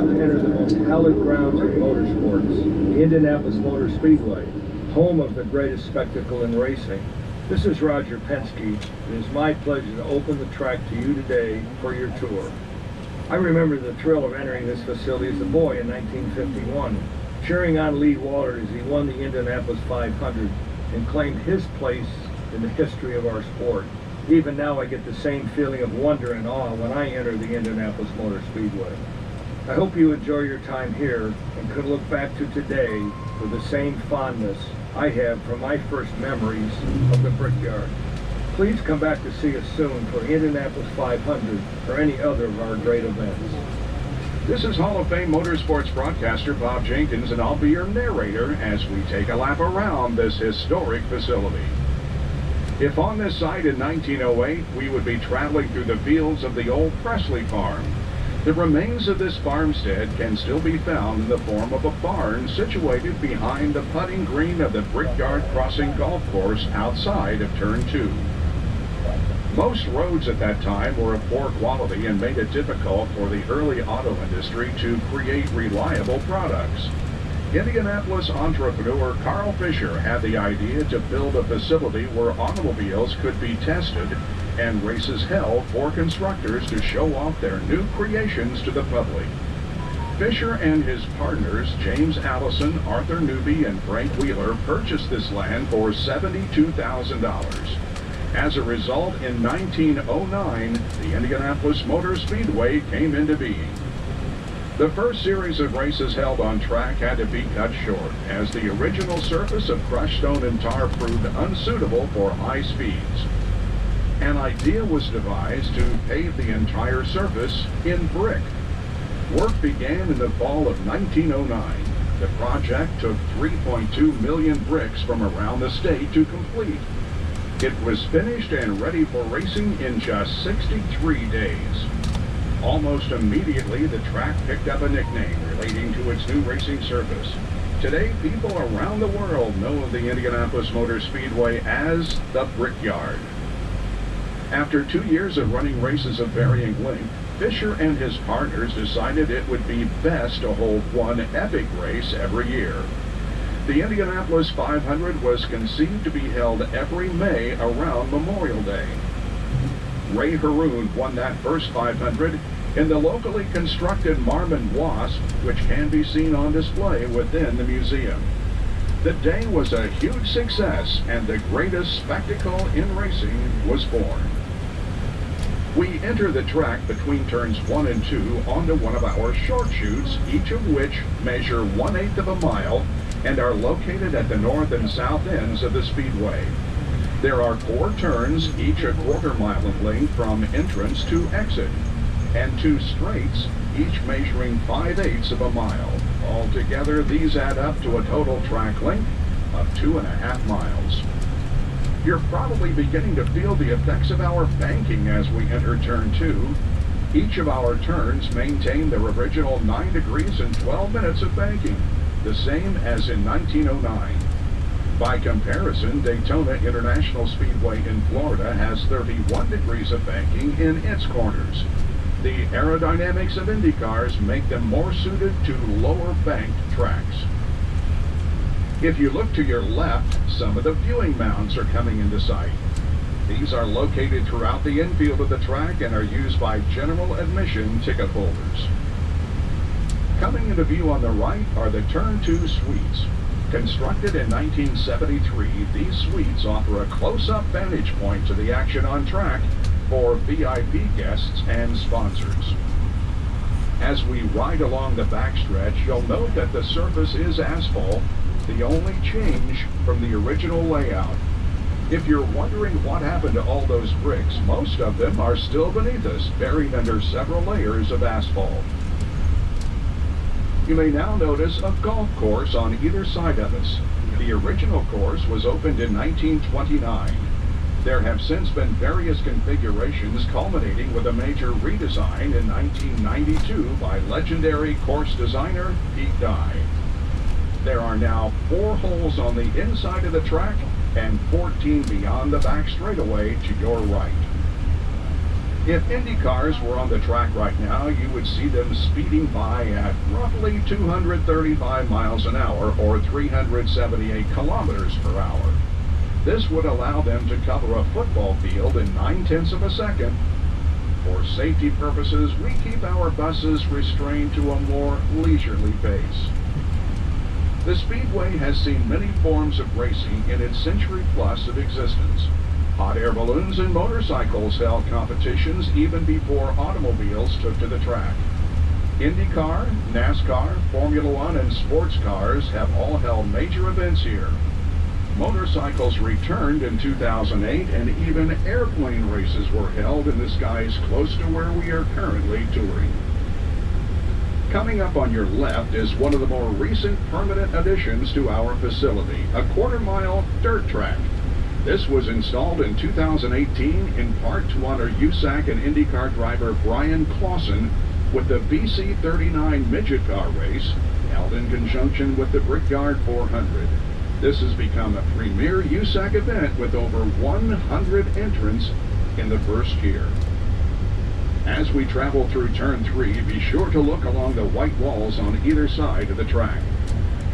about to enter the most hallowed grounds of motorsports, the Indianapolis Motor Speedway, home of the greatest spectacle in racing. This is Roger Penske. It is my pleasure to open the track to you today for your tour. I remember the thrill of entering this facility as a boy in 1951, cheering on Lee Walter as he won the Indianapolis 500 and claimed his place in the history of our sport. Even now I get the same feeling of wonder and awe when I enter the Indianapolis Motor Speedway. I hope you enjoy your time here and can look back to today with the same fondness I have from my first memories of the Brickyard. Please come back to see us soon for the Indianapolis 500 or any other of our great events. This is Hall of Fame Motorsports broadcaster Bob Jenkins, and I'll be your narrator as we take a lap around this historic facility. If on this site in 1908, we would be traveling through the fields of the old Presley farm. The remains of this farmstead can still be found in the form of a barn situated behind the putting green of the Brickyard Crossing Golf Course outside of Turn 2. Most roads at that time were of poor quality and made it difficult for the early auto industry to create reliable products. Indianapolis entrepreneur Carl Fisher had the idea to build a facility where automobiles could be tested and races held for constructors to show off their new creations to the public. Fisher and his partners, James Allison, Arthur Newby, and Frank Wheeler, purchased this land for $72,000. As a result, in 1909, the Indianapolis Motor Speedway came into being. The first series of races held on track had to be cut short, as the original surface of crushed stone and tar proved unsuitable for high speeds. An idea was devised to pave the entire surface in brick. Work began in the fall of 1909. The project took 3.2 million bricks from around the state to complete. It was finished and ready for racing in just 63 days. Almost immediately, the track picked up a nickname relating to its new racing surface. Today, people around the world know of the Indianapolis Motor Speedway as the Brickyard. After 2 years of running races of varying length, Fisher and his partners decided it would be best to hold one epic race every year. The Indianapolis 500 was conceived to be held every May around Memorial Day. Ray Haroon won that first 500 in the locally constructed Marmon Wasp, which can be seen on display within the museum. The day was a huge success, and the greatest spectacle in racing was born. We enter the track between turns 1 and 2 onto one of our short chutes, each of which measure 1/8 of a mile and are located at the north and south ends of the speedway. There are 4 turns, each a quarter mile in length from entrance to exit, and 2 straights, each measuring 5/8 of a mile. Altogether, these add up to a total track length of 2.5 miles. You're probably beginning to feel the effects of our banking as we enter Turn 2. Each of our turns maintain their original 9 degrees and 12 minutes of banking, the same as in 1909. By comparison, Daytona International Speedway in Florida has 31 degrees of banking in its corners. The aerodynamics of Indy cars make them more suited to lower banked tracks. If you look to your left, some of the viewing mounts are coming into sight. These are located throughout the infield of the track and are used by general admission ticket holders. Coming into view on the right are the Turn 2 suites. Constructed in 1973, these suites offer a close-up vantage point to the action on track for VIP guests and sponsors. As we ride along the backstretch, you'll note that the surface is asphalt, the only change from the original layout. If you're wondering what happened to all those bricks, most of them are still beneath us, buried under several layers of asphalt. You may now notice a golf course on either side of us. The original course was opened in 1929. There have since been various configurations culminating with a major redesign in 1992 by legendary course designer Pete Dye. There are now 4 holes on the inside of the track and 14 beyond the back straightaway to your right. If Indy cars were on the track right now, you would see them speeding by at roughly 235 miles an hour or 378 kilometers per hour. This would allow them to cover a football field in 9/10 of a second. For safety purposes, we keep our buses restrained to a more leisurely pace. The Speedway has seen many forms of racing in its century plus of existence. Hot air balloons and motorcycles held competitions even before automobiles took to the track. IndyCar, NASCAR, Formula One, and sports cars have all held major events here. Motorcycles returned in 2008, and even airplane races were held in the skies close to where we are currently touring. Coming up on your left is one of the more recent permanent additions to our facility, a quarter-mile dirt track. This was installed in 2018 in part to honor USAC and IndyCar driver Brian Clausen with the BC39 Midget Car Race, held in conjunction with the Brickyard 400. This has become a premier USAC event with over 100 entrants in the first year. As we travel through Turn 3, be sure to look along the white walls on either side of the track.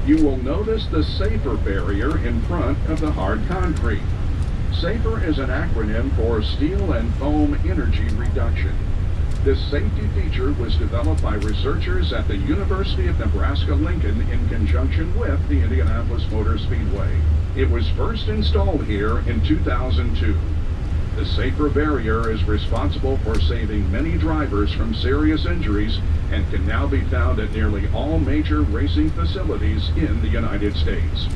You will notice the SAFER barrier in front of the hard concrete. SAFER is an acronym for Steel and Foam Energy Reduction. This safety feature was developed by researchers at the University of Nebraska-Lincoln in conjunction with the Indianapolis Motor Speedway. It was first installed here in 2002. The SAFER barrier is responsible for saving many drivers from serious injuries and can now be found at nearly all major racing facilities in the United States.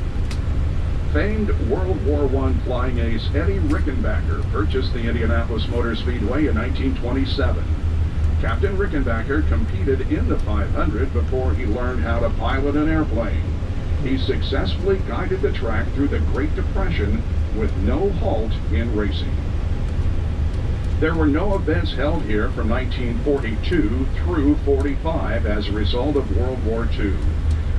Famed World War I flying ace Eddie Rickenbacker purchased the Indianapolis Motor Speedway in 1927. Captain Rickenbacker competed in the 500 before he learned how to pilot an airplane. He successfully guided the track through the Great Depression with no halt in racing. There were no events held here from 1942 through 45 as a result of World War II.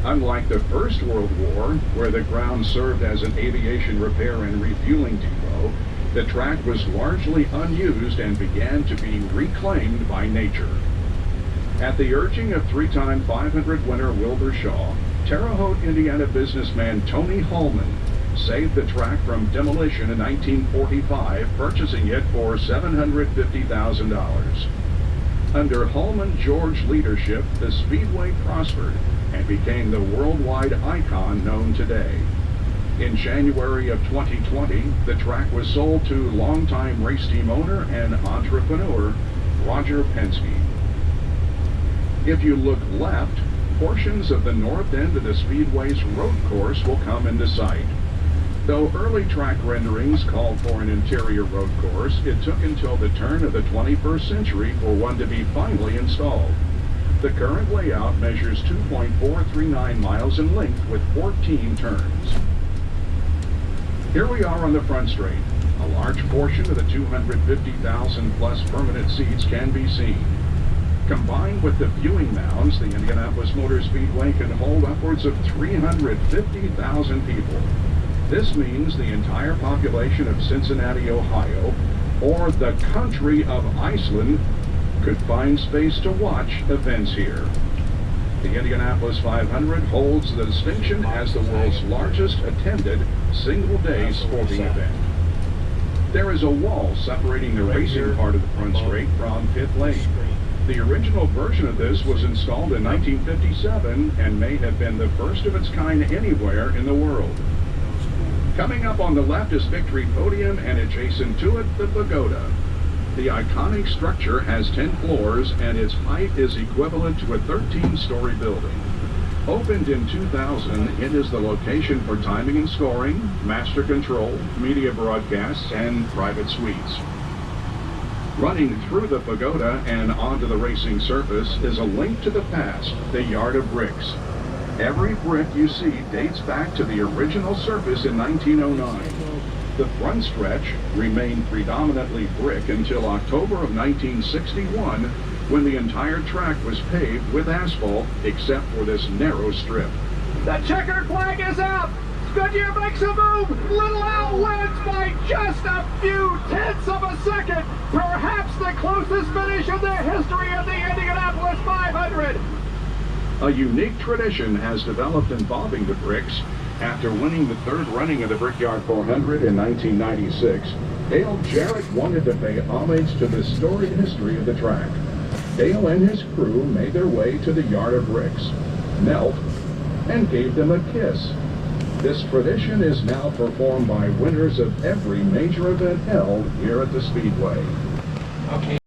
Unlike the First World War, where the ground served as an aviation repair and refueling depot, the track was largely unused and began to be reclaimed by nature. At the urging of three-time 500 winner Wilbur Shaw, Terre Haute, Indiana businessman Tony Hallman saved the track from demolition in 1945, purchasing it for $750,000. Under Hallman George leadership, the Speedway prospered and became the worldwide icon known today. In January of 2020, the track was sold to longtime race team owner and entrepreneur Roger Penske. If you look left, portions of the north end of the Speedway's road course will come into sight. Though early track renderings called for an interior road course, it took until the turn of the 21st century for one to be finally installed. The current layout measures 2.439 miles in length with 14 turns. Here we are on the front straight. A large portion of the 250,000 plus permanent seats can be seen. Combined with the viewing mounds, the Indianapolis Motor Speedway can hold upwards of 350,000 people. This means the entire population of Cincinnati, Ohio, or the country of Iceland, could find space to watch events here. The Indianapolis 500 holds the distinction as the world's largest attended single-day sporting event. There is a wall separating the racing part of the front straight from pit lane. The original version of this was installed in 1957 and may have been the first of its kind anywhere in the world. Coming up on the left is Victory Podium, and adjacent to it, the Pagoda. The iconic structure has 10 floors, and its height is equivalent to a 13-story building. Opened in 2000, it is the location for timing and scoring, master control, media broadcasts, and private suites. Running through the pagoda and onto the racing surface is a link to the past, the Yard of Bricks. Every brick you see dates back to the original surface in 1909. The front stretch remained predominantly brick until October of 1961, when the entire track was paved with asphalt except for this narrow strip. The checkered flag is up! Goodyear makes a move. Little Al wins by just a few tenths of a second. Perhaps the closest finish in the history of the Indianapolis 500. A unique tradition has developed involving the bricks. After winning the third running of the Brickyard 400 in 1996, Dale Jarrett wanted to pay homage to the storied history of the track. Dale and his crew made their way to the yard of bricks, knelt, and gave them a kiss. This tradition is now performed by winners of every major event held here at the Speedway. Okay.